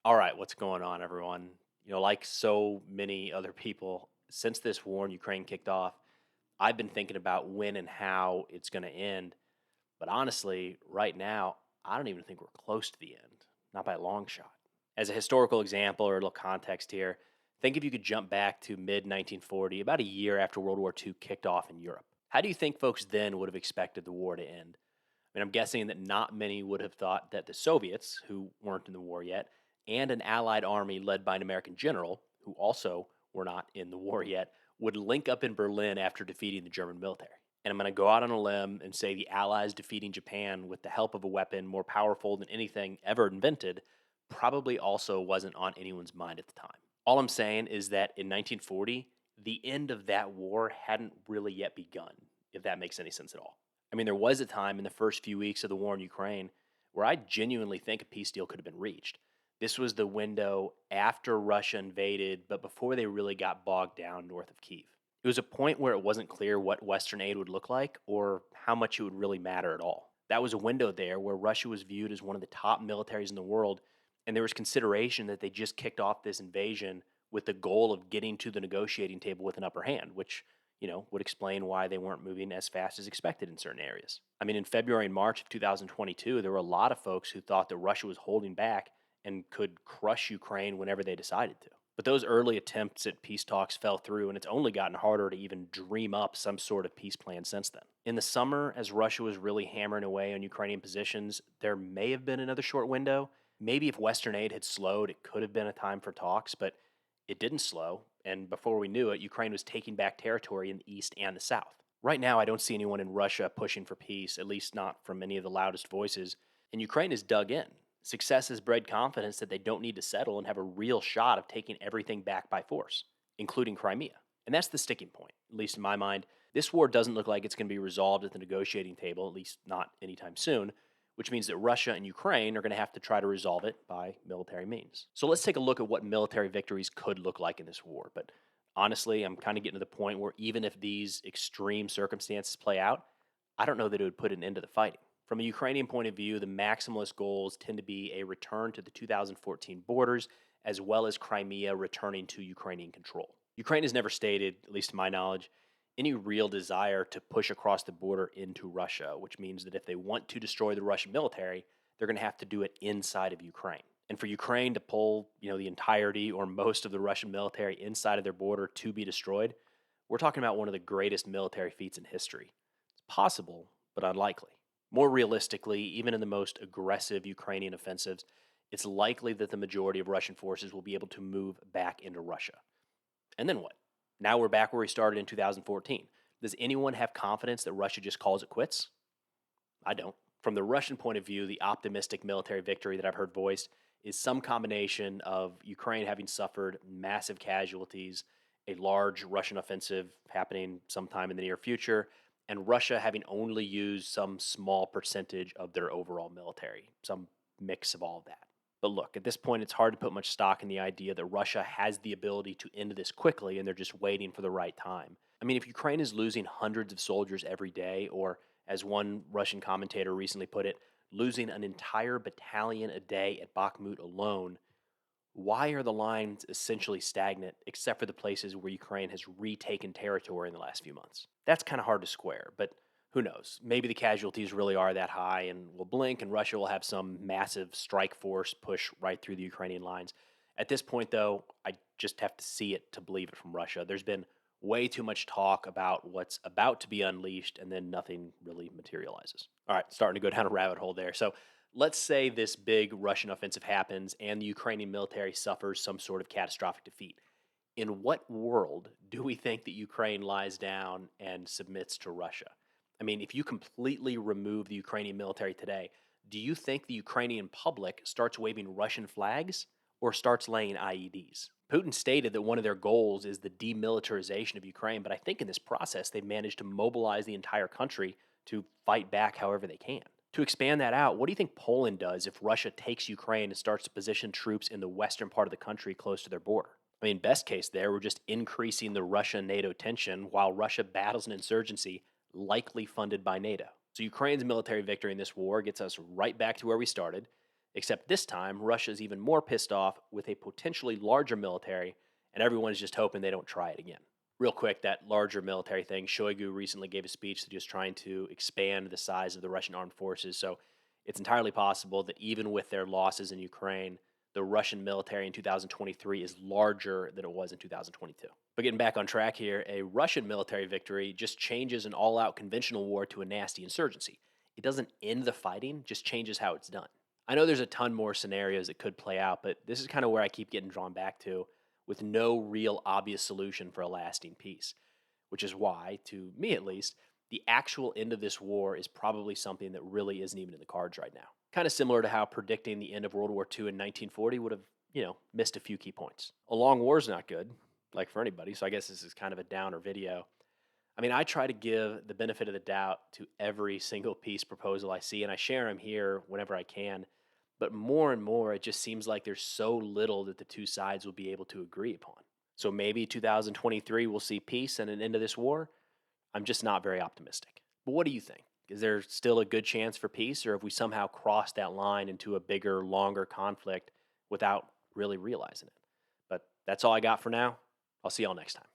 All right, what's going on, everyone? Like so many other people, since this war in Ukraine kicked off, I've been thinking about when and how it's going to end. But honestly, right now, I don't even think we're close to the end, not by a long shot. As a historical example or a little context here, think if you could jump back to mid 1940, about a year after World War II kicked off in Europe. How do you think folks then would have expected the war to end? I'm guessing that not many would have thought that the Soviets, who weren't in the war yet, and an Allied army led by an American general, who also were not in the war yet, would link up in Berlin after defeating the German military. And I'm going to go out on a limb and say the Allies defeating Japan with the help of a weapon more powerful than anything ever invented probably also wasn't on anyone's mind at the time. All I'm saying is that in 1940, the end of that war hadn't really yet begun, if that makes any sense at all. There was a time in the first few weeks of the war in Ukraine where I genuinely think a peace deal could have been reached. This was the window after Russia invaded, but before they really got bogged down north of Kiev. It was a point where it wasn't clear what Western aid would look like or how much it would really matter at all. That was a window there where Russia was viewed as one of the top militaries in the world, and there was consideration that they just kicked off this invasion with the goal of getting to the negotiating table with an upper hand, which would explain why they weren't moving as fast as expected in certain areas. In February and March of 2022, there were a lot of folks who thought that Russia was holding back and could crush Ukraine whenever they decided to. But those early attempts at peace talks fell through, and it's only gotten harder to even dream up some sort of peace plan since then. In the summer, as Russia was really hammering away on Ukrainian positions, there may have been another short window. Maybe if Western aid had slowed, it could have been a time for talks, but it didn't slow, and before we knew it, Ukraine was taking back territory in the east and the south. Right now, I don't see anyone in Russia pushing for peace, at least not from any of the loudest voices, and Ukraine is dug in. Success has bred confidence that they don't need to settle and have a real shot of taking everything back by force, including Crimea. And that's the sticking point, at least in my mind. This war doesn't look like it's going to be resolved at the negotiating table, at least not anytime soon, which means that Russia and Ukraine are going to have to try to resolve it by military means. So let's take a look at what military victories could look like in this war. But honestly, I'm kind of getting to the point where even if these extreme circumstances play out, I don't know that it would put an end to the fighting. From a Ukrainian point of view, the maximalist goals tend to be a return to the 2014 borders, as well as Crimea returning to Ukrainian control. Ukraine has never stated, at least to my knowledge, any real desire to push across the border into Russia, which means that if they want to destroy the Russian military, they're going to have to do it inside of Ukraine. And for Ukraine to pull, the entirety or most of the Russian military inside of their border to be destroyed, we're talking about one of the greatest military feats in history. It's possible, but unlikely. More realistically, even in the most aggressive Ukrainian offensives, it's likely that the majority of Russian forces will be able to move back into Russia. And then what? Now we're back where we started in 2014. Does anyone have confidence that Russia just calls it quits? I don't. From the Russian point of view, the optimistic military victory that I've heard voiced is some combination of Ukraine having suffered massive casualties, a large Russian offensive happening sometime in the near future, and Russia having only used some small percentage of their overall military, some mix of all of that. But look, at this point, it's hard to put much stock in the idea that Russia has the ability to end this quickly and they're just waiting for the right time. If Ukraine is losing hundreds of soldiers every day, or as one Russian commentator recently put it, losing an entire battalion a day at Bakhmut alone, why are the lines essentially stagnant except for the places where Ukraine has retaken territory in the last few months? That's kind of hard to square, but who knows? Maybe the casualties really are that high and we'll blink and Russia will have some massive strike force push right through the Ukrainian lines. At this point, though, I just have to see it to believe it from Russia. There's been way too much talk about what's about to be unleashed and then nothing really materializes. All right, starting to go down a rabbit hole there. So let's say this big Russian offensive happens and the Ukrainian military suffers some sort of catastrophic defeat. In what world do we think that Ukraine lies down and submits to Russia? If you completely remove the Ukrainian military today, do you think the Ukrainian public starts waving Russian flags or starts laying IEDs? Putin stated that one of their goals is the demilitarization of Ukraine, but I think in this process they've managed to mobilize the entire country to fight back however they can. To expand that out, what do you think Poland does if Russia takes Ukraine and starts to position troops in the western part of the country close to their border? Best case there, we're just increasing the Russia-NATO tension while Russia battles an insurgency likely funded by NATO. So Ukraine's military victory in this war gets us right back to where we started. Except this time, Russia's even more pissed off with a potentially larger military, and everyone is just hoping they don't try it again. Real quick, that larger military thing, Shoigu recently gave a speech that he was trying to expand the size of the Russian armed forces. So it's entirely possible that even with their losses in Ukraine, the Russian military in 2023 is larger than it was in 2022. But getting back on track here, a Russian military victory just changes an all out conventional war to a nasty insurgency. It doesn't end the fighting, just changes how it's done. I know there's a ton more scenarios that could play out, but this is kind of where I keep getting drawn back to with no real obvious solution for a lasting peace, which is why, to me at least, the actual end of this war is probably something that really isn't even in the cards right now. Kind of similar to how predicting the end of World War II in 1940 would have, missed a few key points. A long war is not good, like for anybody, so I guess this is kind of a downer video. I mean, I try to give the benefit of the doubt to every single peace proposal I see, and I share them here whenever I can. But more and more, it just seems like there's so little that the two sides will be able to agree upon. So maybe 2023 will see peace and an end to this war. I'm just not very optimistic. But what do you think? Is there still a good chance for peace, or have we somehow crossed that line into a bigger, longer conflict without really realizing it? But that's all I got for now. I'll see y'all next time.